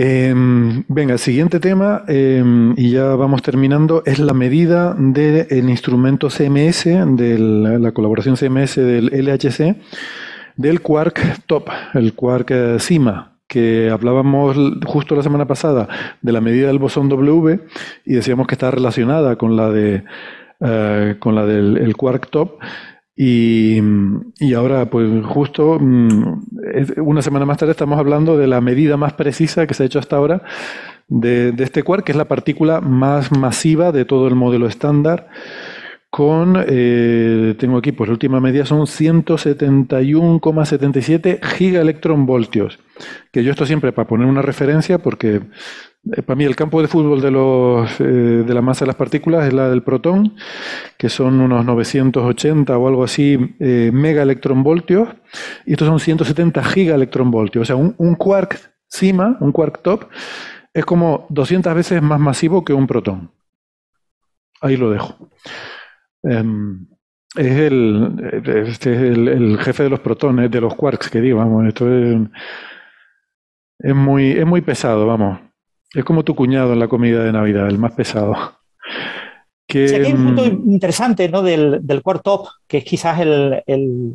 Venga, siguiente tema, y ya vamos terminando, es la medida del instrumento CMS, de la colaboración CMS del LHC, del Quark Top, el Quark Sima, que hablábamos justo la semana pasada de la medida del bosón W y decíamos que está relacionada con la del el Quark Top. Y ahora, pues justo una semana más tarde estamos hablando de la medida más precisa que se ha hecho hasta ahora de este quark, que es la partícula más masiva de todo el modelo estándar, tengo aquí, pues la última medida son 171,77 gigaelectronvoltios, que yo esto siempre para poner una referencia, porque para mí el campo de fútbol de la masa de las partículas es la del protón, que son unos 980 o algo así megaelectronvoltios, y estos son 170 gigaelectronvoltios. O sea, un quark SIMA, un quark top, es como 200 veces más masivo que un protón. Ahí lo dejo. Este es el jefe de los protones, de los quarks, que digo, vamos, esto es muy pesado, vamos. Es como tu cuñado en la comida de Navidad, el más pesado. Sí, aquí hay un punto interesante, ¿no? del quark top, que es quizás el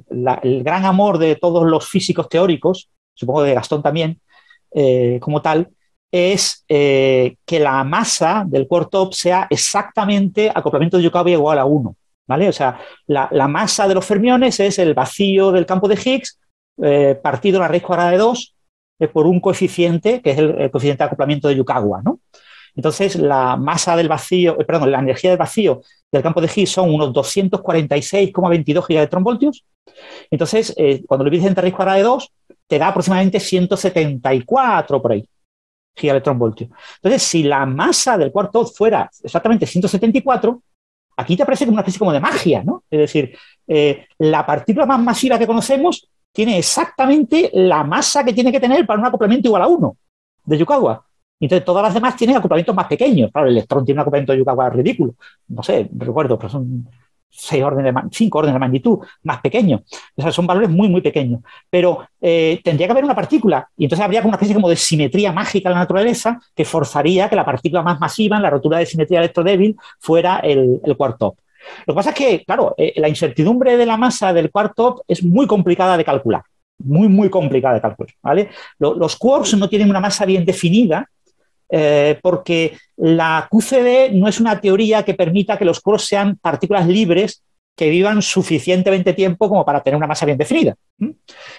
gran amor de todos los físicos teóricos, supongo de Gastón también, como tal, es que la masa del quark top sea exactamente acoplamiento de Yukawa igual a 1, ¿vale? O sea, la masa de los fermiones es el vacío del campo de Higgs partido a la raíz cuadrada de 2 por un coeficiente, que es el coeficiente de acoplamiento de Yukawa, ¿no? Entonces, la masa del vacío, perdón, la energía del vacío del campo de Higgs son unos 246,22 gigaelectronvoltios. Entonces, cuando lo divides entre raíz cuadrada de 2, te da aproximadamente 174 por ahí gigaelectronvoltios. Entonces, si la masa del quark top fuera exactamente 174, aquí te aparece como una especie como de magia, ¿no? Es decir, la partícula más masiva que conocemos tiene exactamente la masa que tiene que tener para un acoplamiento igual a 1 de Yukawa. Entonces, todas las demás tienen acoplamientos más pequeños. Claro, el electrón tiene un acoplamiento de Yukawa ridículo. No sé, no recuerdo, pero son 5 órdenes de magnitud más pequeños. O sea, son valores muy, muy pequeños. Pero tendría que haber una partícula, y entonces habría una especie como de simetría mágica en la naturaleza que forzaría que la partícula más masiva en la rotura de simetría electrodébil fuera el quark top. Lo que pasa es que, claro, la incertidumbre de la masa del quark top es muy complicada de calcular. Muy, muy complicada de calcular, ¿vale? Los quarks no tienen una masa bien definida, porque la QCD no es una teoría que permita que los quarks sean partículas libres que vivan suficientemente tiempo como para tener una masa bien definida.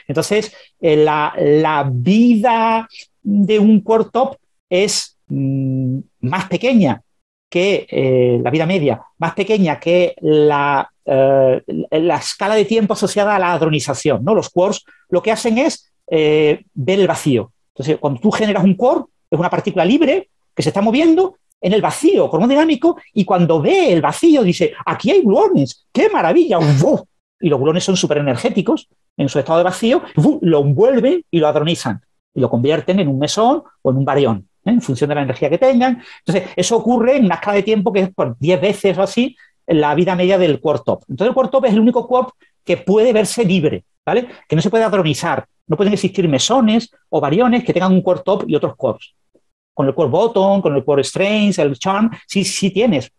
Entonces, la vida de un quark top es más pequeña que la vida media, más pequeña que la escala de tiempo asociada a la hadronización, ¿no? Los quarks lo que hacen es ver el vacío. Entonces, cuando tú generas un quark, es una partícula libre que se está moviendo en el vacío cromodinámico, y cuando ve el vacío dice, aquí hay gluones, ¡qué maravilla! ¡Uf! Y los gluones son súper energéticos en su estado de vacío, ¡uf! Lo envuelven y lo hadronizan y lo convierten en un mesón o en un barión, en función de la energía que tengan. Entonces, eso ocurre en una escala de tiempo que es por 10 veces o así la vida media del quark top. Entonces, el quark top es el único quark que puede verse libre, ¿vale? Que no se puede hadronizar. No pueden existir mesones o bariones que tengan un quark top y otros quarks. Con el quark bottom, con el quark strange, el charm, sí tienes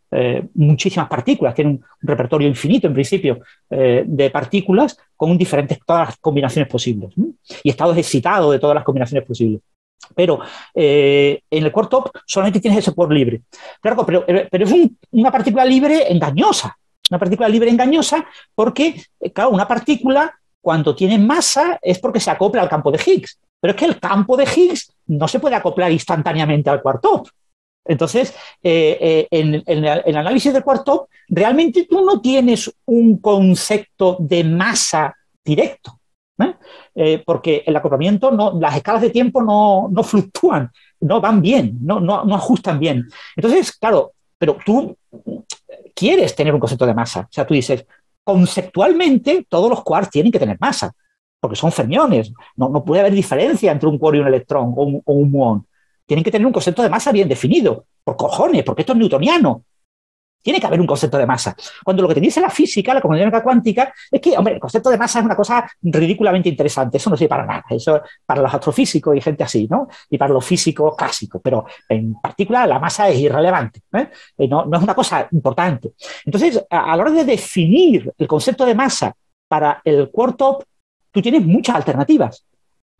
muchísimas partículas, tiene un repertorio infinito en principio de partículas con diferentes, todas las combinaciones posibles, y estados excitados de todas las combinaciones posibles. Pero en el quark top solamente tienes ese quark libre. Claro, pero es una partícula libre engañosa. Una partícula libre engañosa porque, claro, una partícula cuando tiene masa es porque se acopla al campo de Higgs. Pero es que el campo de Higgs no se puede acoplar instantáneamente al quark top. Entonces, en el análisis del quark top, realmente tú no tienes un concepto de masa directo, porque el acoplamiento, las escalas de tiempo no fluctúan, no van bien, no ajustan bien. Entonces, claro, pero tú quieres tener un concepto de masa. O sea, tú dices, conceptualmente todos los quarks tienen que tener masa, porque son fermiones. No puede haber diferencia entre un quark y un electrón o un muón. Tienen que tener un concepto de masa bien definido. Por cojones, porque esto es newtoniano. tiene que haber un concepto de masa. Cuando lo que te dice la física, la comunidad cuántica, es que, hombre, el concepto de masa es una cosa ridículamente interesante. Eso no sirve para nada. Eso para los astrofísicos y gente así, ¿no? Y para los físicos clásicos. Pero en particular la masa es irrelevante. No es una cosa importante. Entonces, a la hora de definir el concepto de masa para el quark top, tú tienes muchas alternativas.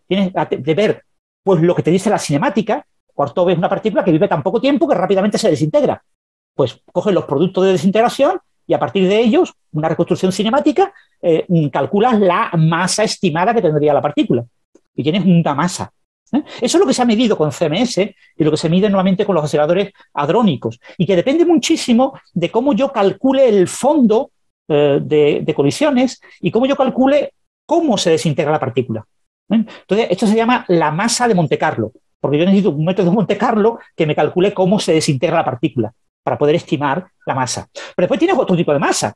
Tienes de ver pues, lo que te dice la cinemática. Quark top es una partícula que vive tan poco tiempo que rápidamente se desintegra. Pues coges los productos de desintegración y a partir de ellos, una reconstrucción cinemática, calculas la masa estimada que tendría la partícula. Y tienes una masa. Eso es lo que se ha medido con CMS y lo que se mide normalmente con los aceleradores hadrónicos. Y que depende muchísimo de cómo yo calcule el fondo de colisiones y cómo yo calcule cómo se desintegra la partícula. Entonces, esto se llama la masa de Monte Carlo, porque yo necesito un método de Monte Carlo que me calcule cómo se desintegra la partícula para poder estimar la masa. Pero después tienes otro tipo de masa.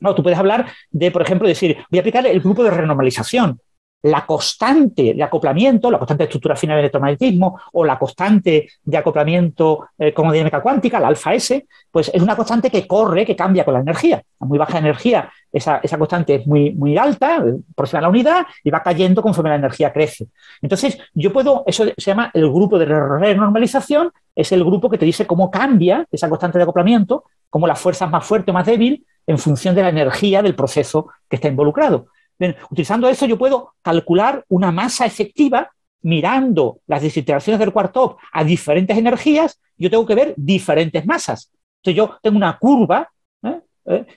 No, tú puedes hablar de, por ejemplo, decir, voy a aplicar el grupo de renormalización. La constante de acoplamiento, la constante de estructura final del electromagnetismo o la constante de acoplamiento como dinámica cuántica, la alfa S, pues es una constante que corre, que cambia con la energía. A muy baja energía, esa constante es muy alta, próxima a la unidad, y va cayendo conforme la energía crece. Entonces, yo puedo, eso se llama el grupo de renormalización, es el grupo que te dice cómo cambia esa constante de acoplamiento, cómo la fuerza es más fuerte o más débil en función de la energía del proceso que está involucrado. Bien, utilizando eso yo puedo calcular una masa efectiva mirando las desintegraciones del quark top a diferentes energías. Yo tengo que ver diferentes masas. Entonces yo tengo una curva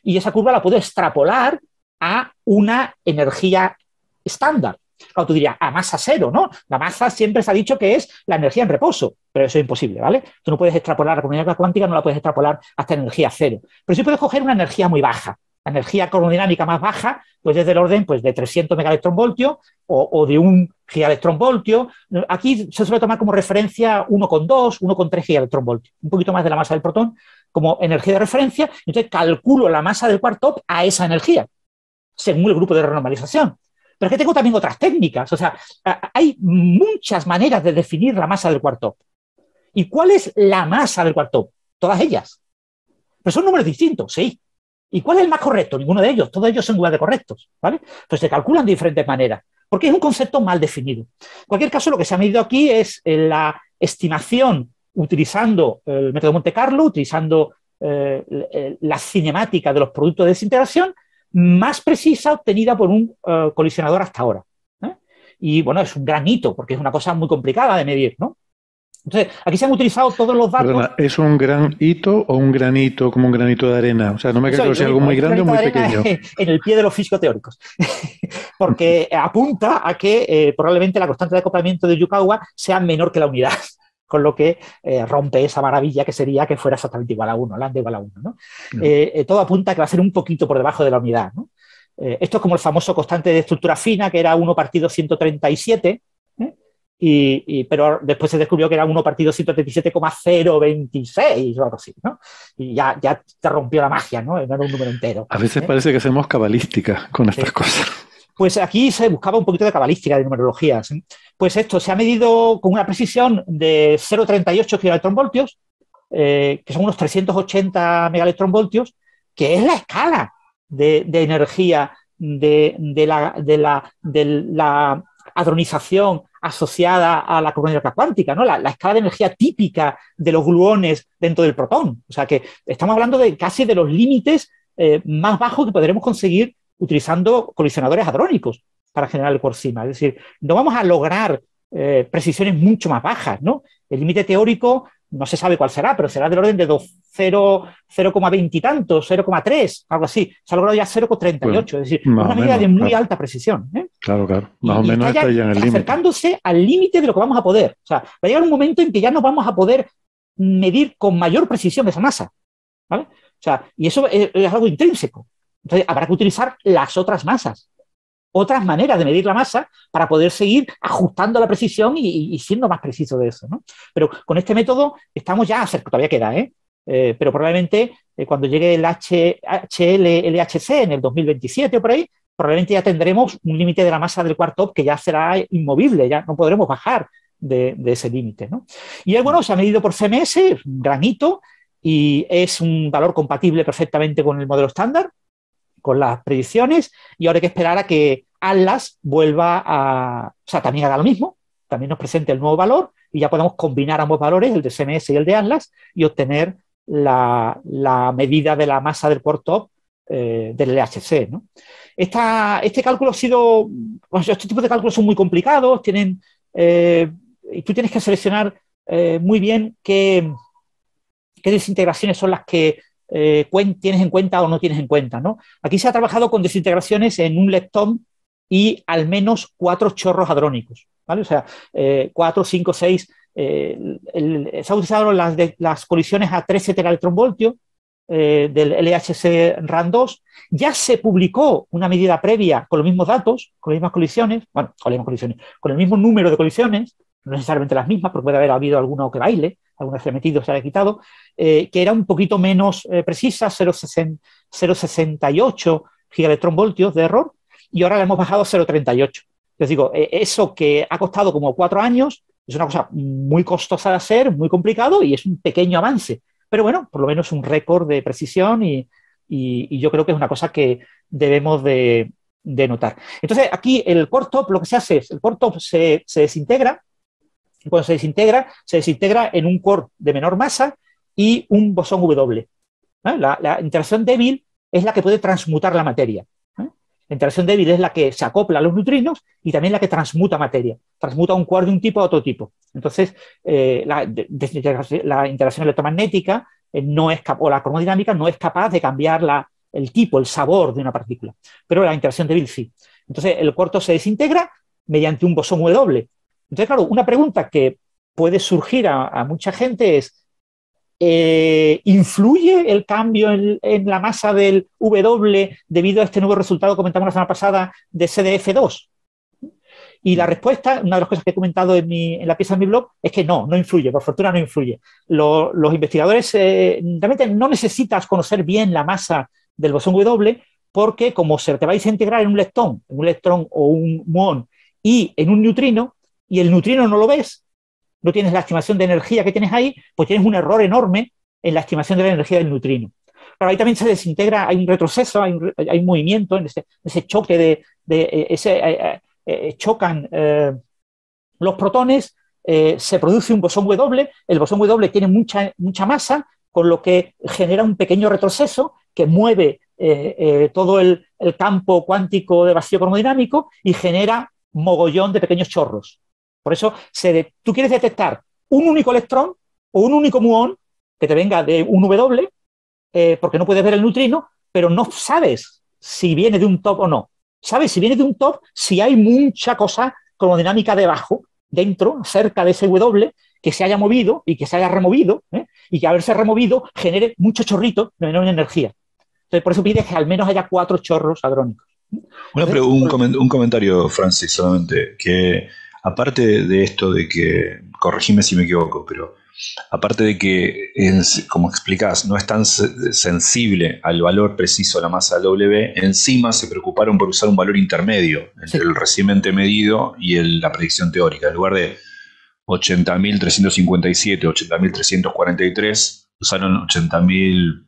y esa curva la puedo extrapolar a una energía estándar. Claro, tú dirías, a masa cero, ¿no? La masa siempre se ha dicho que es la energía en reposo, pero eso es imposible, ¿vale? Tú no puedes extrapolar la comunidad cuántica, no la puedes extrapolar hasta energía cero. Pero sí puedes coger una energía muy baja. La energía cromodinámica más baja, pues es del orden pues, de 300 megaelectronvoltios o de 1 gigaelectronvoltio. Aquí se suele tomar como referencia 1,2, 1,3 gigaelectronvoltios, un poquito más de la masa del protón como energía de referencia. Entonces calculo la masa del quark top a esa energía, según el grupo de renormalización. Pero es que tengo también otras técnicas. O sea, hay muchas maneras de definir la masa del quark top. ¿Y cuál es la masa del quark top? Todas ellas. Pero son números distintos, sí. ¿Y cuál es el más correcto? Ninguno de ellos. Todos ellos son igual de correctos, ¿vale? Pues se calculan de diferentes maneras, porque es un concepto mal definido. En cualquier caso, lo que se ha medido aquí es la estimación utilizando el método de Monte Carlo, utilizando la cinemática de los productos de desintegración, más precisa obtenida por un colisionador hasta ahora. Y, bueno, es un gran hito, porque es una cosa muy complicada de medir, ¿no? Entonces, aquí se han utilizado todos los datos. Perdona, ¿es un gran hito o un granito, como un granito de arena? O sea, no me queda claro si es algo muy grande o muy pequeño. En el pie de los físicos teóricos. Porque apunta a que probablemente la constante de acoplamiento de Yukawa sea menor que la unidad. Con lo que rompe esa maravilla que sería que fuera exactamente igual a 1, lambda igual a 1, ¿no? Todo apunta a que va a ser un poquito por debajo de la unidad, ¿no? Esto es como el famoso constante de estructura fina, que era 1 partido 137, pero después se descubrió que era 1 partido 137,026 o algo así, ¿no? Y ya te rompió la magia, ¿no? No era un número entero. A veces parece que hacemos cabalística con estas cosas. Pues aquí se buscaba un poquito de cabalística, de numerología. Pues esto se ha medido con una precisión de 0,38 gigaelectronvoltios, que son unos 380 megaelectronvoltios, que es la escala de energía de la hadronización asociada a la comunidad cuántica, ¿no? La escala de energía típica de los gluones dentro del protón. O sea que estamos hablando de casi de los límites más bajos que podremos conseguir utilizando colisionadores hadrónicos para generar el quark-sigma. Es decir, no vamos a lograr precisiones mucho más bajas, ¿no? El límite teórico no se sabe cuál será, pero será del orden de 0,20 y tantos, 0,3, algo así. Se ha logrado ya 0,38, bueno, es decir, una medida de muy alta precisión. Claro, más o menos está ya en el límite. Acercándose al límite de lo que vamos a poder. O sea, va a llegar un momento en que ya no vamos a poder medir con mayor precisión esa masa, ¿vale? O sea, y eso es algo intrínseco. Entonces, habrá que utilizar las otras masas, otras maneras de medir la masa para poder seguir ajustando la precisión y siendo más preciso de eso, ¿no? Pero con este método estamos ya cerca, todavía queda, pero probablemente cuando llegue el LHC en el 2027 o por ahí, probablemente ya tendremos un límite de la masa del quark top que ya será inmovible, ya no podremos bajar de ese límite, ¿no? Y bueno, se ha medido por CMS, un gran hito, y es un valor compatible perfectamente con el modelo estándar, con las predicciones, y ahora hay que esperar a que Atlas vuelva o sea, también haga lo mismo, también nos presente el nuevo valor y ya podemos combinar ambos valores, el de CMS y el de Atlas, y obtener la medida de la masa del quark top del LHC, ¿no? Este cálculo ha sido, bueno, este tipo de cálculos son muy complicados, y tú tienes que seleccionar muy bien qué desintegraciones son las que tienes en cuenta o no tienes en cuenta, ¿no? Aquí se ha trabajado con desintegraciones en un leptón y al menos 4 chorros hadrónicos, ¿vale? O sea, 4, 5, 6. Se han utilizado las colisiones a 13 teraelectronvoltios del LHC RAN 2. Ya se publicó una medida previa con los mismos datos, con las mismas colisiones, bueno, con las mismas colisiones, con el mismo número de colisiones, no necesariamente las mismas, porque puede haber habido alguno que baile, alguno se ha metido, se ha quitado, que era un poquito menos precisa, 0,68 gigaelectronvoltios de error, y ahora la hemos bajado a 0,38. Yo digo, eso que ha costado como 4 años, es una cosa muy costosa de hacer, muy complicado, y es un pequeño avance. Pero bueno, por lo menos un récord de precisión y yo creo que es una cosa que debemos de notar. Entonces, aquí el quark top, lo que se hace es, el quark top se desintegra, y cuando se desintegra en un quark de menor masa y un bosón W. La interacción débil es la que puede transmutar la materia. La interacción débil es la que se acopla a los neutrinos y también la que transmuta materia. Transmuta un quark de un tipo a otro tipo. Entonces, la interacción electromagnética o la cromodinámica no es capaz de cambiar el tipo, el sabor de una partícula. Pero la interacción débil sí. Entonces, el quark se desintegra mediante un bosón W. Entonces, claro, una pregunta que puede surgir a mucha gente es, ¿influye el cambio en la masa del W debido a este nuevo resultado que comentamos la semana pasada de CDF2? Y la respuesta, una de las cosas que he comentado en la pieza de mi blog, es que no influye, por fortuna no influye. Los investigadores realmente no necesitas conocer bien la masa del bosón W, porque como se te va a desintegrar en un electrón o un muón y en un neutrino, y el neutrino no lo ves, no tienes la estimación de energía que tienes ahí, pues tienes un error enorme en la estimación de la energía del neutrino. Pero ahí también se desintegra, hay un retroceso, hay un movimiento en ese choque chocan los protones, se produce un bosón W, el bosón W tiene mucha masa, con lo que genera un pequeño retroceso que mueve todo el campo cuántico de vacío cromodinámico y genera mogollón de pequeños chorros. Por eso, tú quieres detectar un único electrón o un único muón que te venga de un W, porque no puedes ver el neutrino, pero no sabes si viene de un top o no. Sabes si viene de un top si hay mucha cosa cromodinámica debajo, dentro, cerca de ese W, que se haya movido y que se haya removido, y que haberse removido genere muchos chorritos de menor energía. Entonces, por eso pides que al menos haya 4 chorros hadrónicos. Un comentario, Francis, solamente, que aparte de esto de que, corregime si me equivoco, pero aparte de que, como explicás, no es tan sensible al valor preciso de la masa del W, encima se preocuparon por usar un valor intermedio entre el recientemente medido y la predicción teórica. En lugar de 80.357, 80.343, usaron 80.400.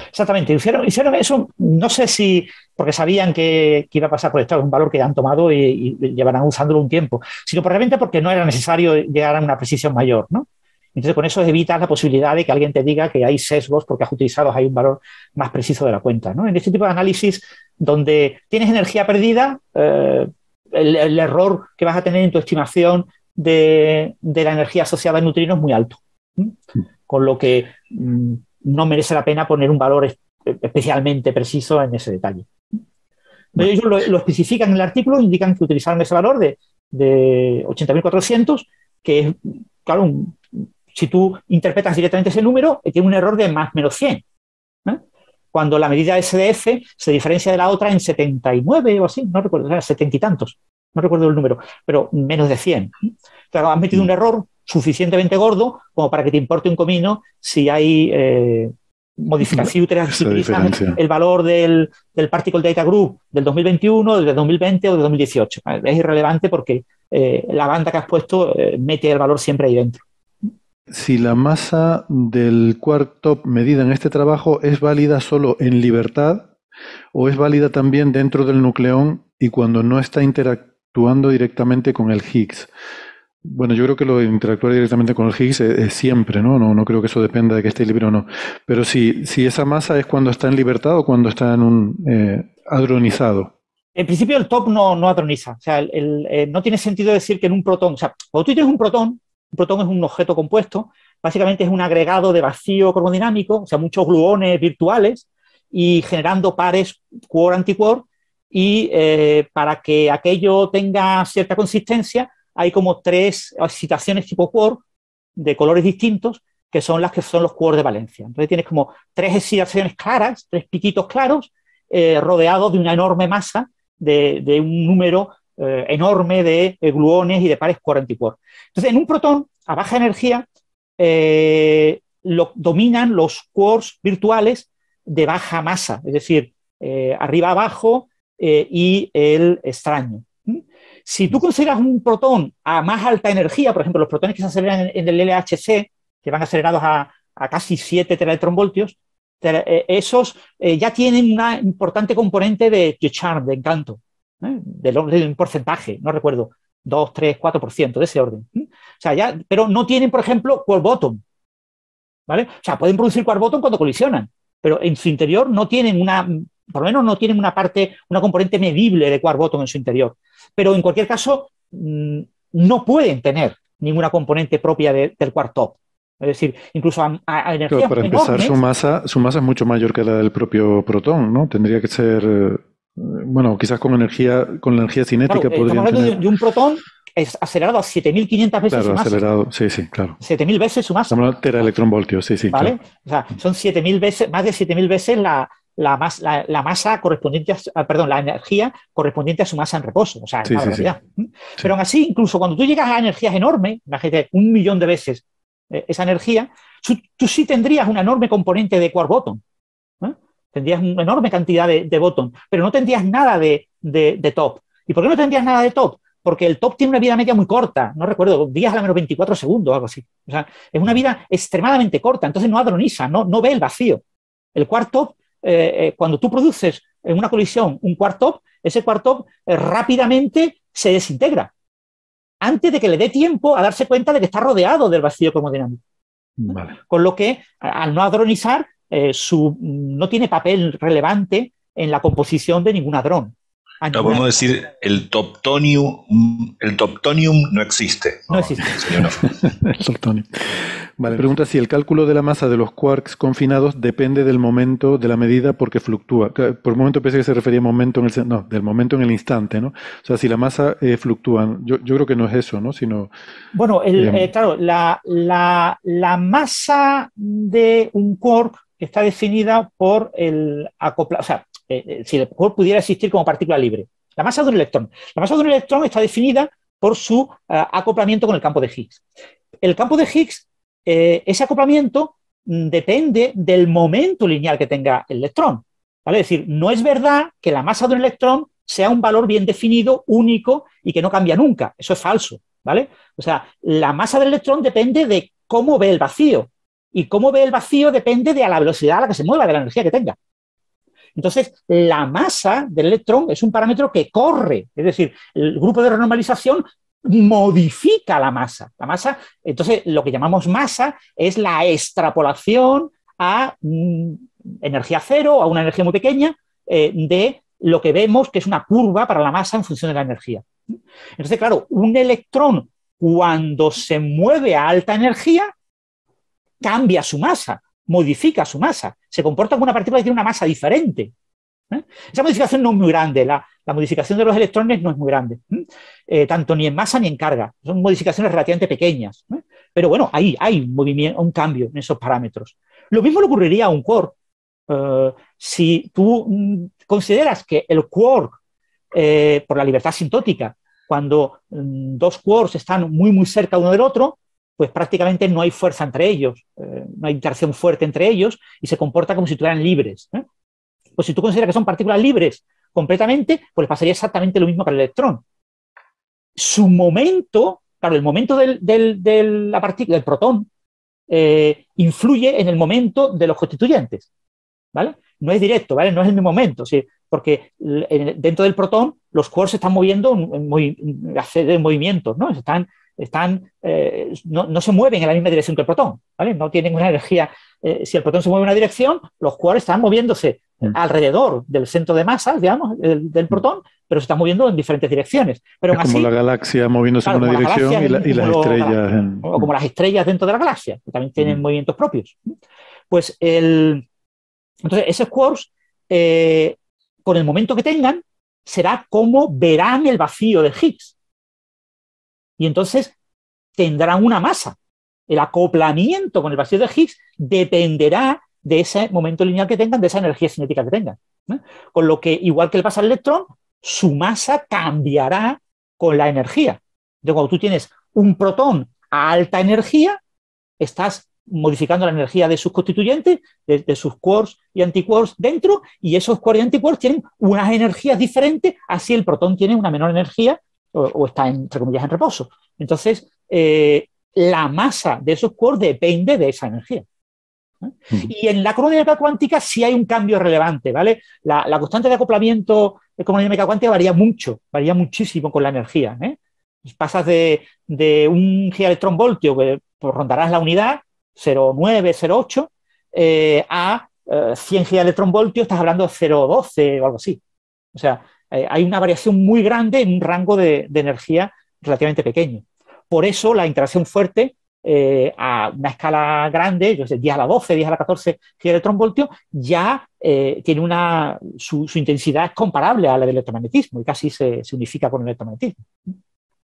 Exactamente, hicieron eso, no sé si porque sabían que iba a pasar por esto, es un valor que han tomado y llevarán usándolo un tiempo, sino probablemente porque no era necesario llegar a una precisión mayor, ¿no? Entonces con eso evitas la posibilidad de que alguien te diga que hay sesgos porque has utilizado ahí un valor más preciso de la cuenta, ¿no? En este tipo de análisis donde tienes energía perdida, el error que vas a tener en tu estimación de la energía asociada al neutrino es muy alto, con lo que no merece la pena poner un valor especialmente preciso en ese detalle. Ellos lo especifican en el artículo, indican que utilizaron ese valor de 80.400, que es, claro, si tú interpretas directamente ese número, tiene un error de más menos 100. Cuando la medida de SDF se diferencia de la otra en 79 o así, no recuerdo, o sea, 70 y tantos, no recuerdo el número, pero menos de 100. Claro, has metido un error suficientemente gordo como para que te importe un comino si hay modificación, si utilizan el valor del Particle Data Group del 2021, del 2020 o del 2018. Es irrelevante porque la banda que has puesto mete el valor siempre ahí dentro. si la masa del quark top medida en este trabajo es válida solo en libertad o es válida también dentro del nucleón y cuando no está interactuando directamente con el Higgs. Bueno, yo creo que lo de interactuar directamente con el Higgs es siempre, ¿no? No creo que eso dependa de que esté libre o no. Pero si esa masa es cuando está en libertad o cuando está en un hadronizado. En principio el top no hadroniza. O sea, no tiene sentido decir que en un protón, o sea, cuando tú tienes un protón es un objeto compuesto, básicamente es un agregado de vacío cromodinámico, o sea, muchos gluones virtuales y generando pares quark-antiquark, y para que aquello tenga cierta consistencia hay como 3 excitaciones tipo quark de colores distintos que son las que son los quarks de valencia. Entonces tienes como 3 excitaciones claras, 3 piquitos claros, rodeados de una enorme masa de un número enorme de gluones y de pares quark-antiquark. Entonces, en un protón a baja energía dominan los quarks virtuales de baja masa, es decir, arriba abajo y el extraño. Si tú consideras un protón a más alta energía, por ejemplo, los protones que se aceleran en el LHC, que van acelerados a casi 7 teraelectronvoltios, esos ya tienen una importante componente de charm, de encanto, de un porcentaje, no recuerdo, 2, 3, 4%, de ese orden. O sea, ya, pero no tienen, por ejemplo, quark bottom, ¿vale? O sea, pueden producir quark bottom cuando colisionan, pero en su interior no tienen por lo menos no tienen una componente medible de quark bottom en su interior. Pero en cualquier caso, no pueden tener ninguna componente propia del quark top. Es decir, incluso a energías Pero para empezar, enormes, su masa es mucho mayor que la del propio protón, ¿no? Tendría que ser, bueno, quizás con la energía cinética claro, podrían estamos hablando tener. de un protón acelerado a 7.500 veces Claro, su masa. acelerado, sí, claro. 7.000 veces su masa. Estamos hablando de teraelectronvoltios, sí, ¿vale? claro. O sea, son 7.000 veces, más de 7.000 veces la masa correspondiente perdón, la energía correspondiente a su masa en reposo. O sea, es una barbaridad. Pero aún así, incluso cuando tú llegas a energías enormes, imagínate 1.000.000 de veces esa energía, tú sí tendrías una enorme componente de quark bottom. Tendrías una enorme cantidad de bottom, pero no tendrías nada de top. ¿Y por qué no tendrías nada de top? Porque el top tiene una vida media muy corta, no recuerdo, días a la menos 24 segundos o algo así. O sea, es una vida extremadamente corta, entonces no hadroniza, no ve el vacío. El quark top, cuando tú produces en una colisión un quark top, ese quark top rápidamente se desintegra, antes de que le dé tiempo a darse cuenta de que está rodeado del vacío cromodinámico. Vale. Con lo que, al no hadronizar, no tiene papel relevante en la composición de ningún hadrón. No, podemos decir el toptonium no existe. No existe. El toptonium. Vale, pregunta si el cálculo de la masa de los quarks confinados depende del momento de la medida porque fluctúa. Por un momento pensé que se refería a momento del momento en el instante, ¿no? O sea, si la masa fluctúa. Yo creo que no es eso, ¿no? Sino. Bueno, claro, la masa de un quark está definida por el acoplado. O sea, si el quark pudiera existir como partícula libre. La masa de un electrón. La masa de un electrón está definida por su acoplamiento con el campo de Higgs. El campo de Higgs, ese acoplamiento depende del momento lineal que tenga el electrón. ¿Vale? Es decir, no es verdad que la masa de un electrón sea un valor bien definido, único y que no cambia nunca. Eso es falso. ¿Vale? O sea, la masa del electrón depende de cómo ve el vacío. Y cómo ve el vacío depende de la velocidad a la que se mueva, de la energía que tenga. Entonces, la masa del electrón es un parámetro que corre, es decir, el grupo de renormalización modifica la masa. Entonces, lo que llamamos masa es la extrapolación a energía cero, a una energía muy pequeña, de lo que vemos que es una curva para la masa en función de la energía. Entonces, claro, un electrón cuando se mueve a alta energía cambia su masa, modifica su masa, se comporta como una partícula que tiene una masa diferente. Esa modificación no es muy grande, la modificación de los electrones no es muy grande, tanto ni en masa ni en carga, son modificaciones relativamente pequeñas. Pero bueno, ahí hay un cambio en esos parámetros. Lo mismo le ocurriría a un quark. Si tú consideras que el quark, por la libertad asintótica, cuando dos quarks están muy, muy cerca uno del otro, pues prácticamente no hay fuerza entre ellos, no hay interacción fuerte entre ellos y se comporta como si estuvieran libres. Pues si tú consideras que son partículas libres completamente, pues les pasaría exactamente lo mismo que al electrón. Su momento, claro, el momento de la partícula, del protón, influye en el momento de los constituyentes, ¿vale? No es directo, ¿vale? No es en el momento, ¿sí? Porque dentro del protón los quarks se están moviendo en movimientos, ¿no? No se mueven en la misma dirección que el protón, ¿vale? No tienen una energía. Si el protón se mueve en una dirección, los quarks están moviéndose alrededor del centro de masa, digamos, del protón, pero se están moviendo en diferentes direcciones. Pero es como la galaxia moviéndose en una dirección y las estrellas. O como las estrellas dentro de la galaxia, que también tienen movimientos propios. Pues entonces, esos quarks, con el momento que tengan, será como verán el vacío de Higgs. Y entonces tendrán una masa. El acoplamiento con el vacío de Higgs dependerá de ese momento lineal que tengan, de esa energía cinética que tengan, ¿no? Con lo que, igual que le pasa al electrón, su masa cambiará con la energía. Entonces, cuando tú tienes un protón a alta energía, estás modificando la energía de sus constituyentes, de sus quarks y antiquarks dentro, y esos quarks y antiquarks tienen unas energías diferentes, así el protón tiene una menor energía o está, entre comillas, en reposo. Entonces, la masa de esos quarks depende de esa energía. Y en la cromodinámica cuántica sí hay un cambio relevante, ¿vale? La constante de acoplamiento de cromodinámica cuántica varía muchísimo con la energía, ¿eh? Pasas de un gigaelectronvoltio, que pues, rondarás la unidad, 0,9, 0,8, a 100 gigaelectronvoltios, estás hablando de 0,12 o algo así. O sea, hay una variación muy grande en un rango de energía relativamente pequeño. Por eso la interacción fuerte a una escala grande, yo sé, 10 a la 12, 10 a la 14 gigaelectronvoltios, ya tiene su intensidad es comparable a la del electromagnetismo y casi se unifica con el electromagnetismo.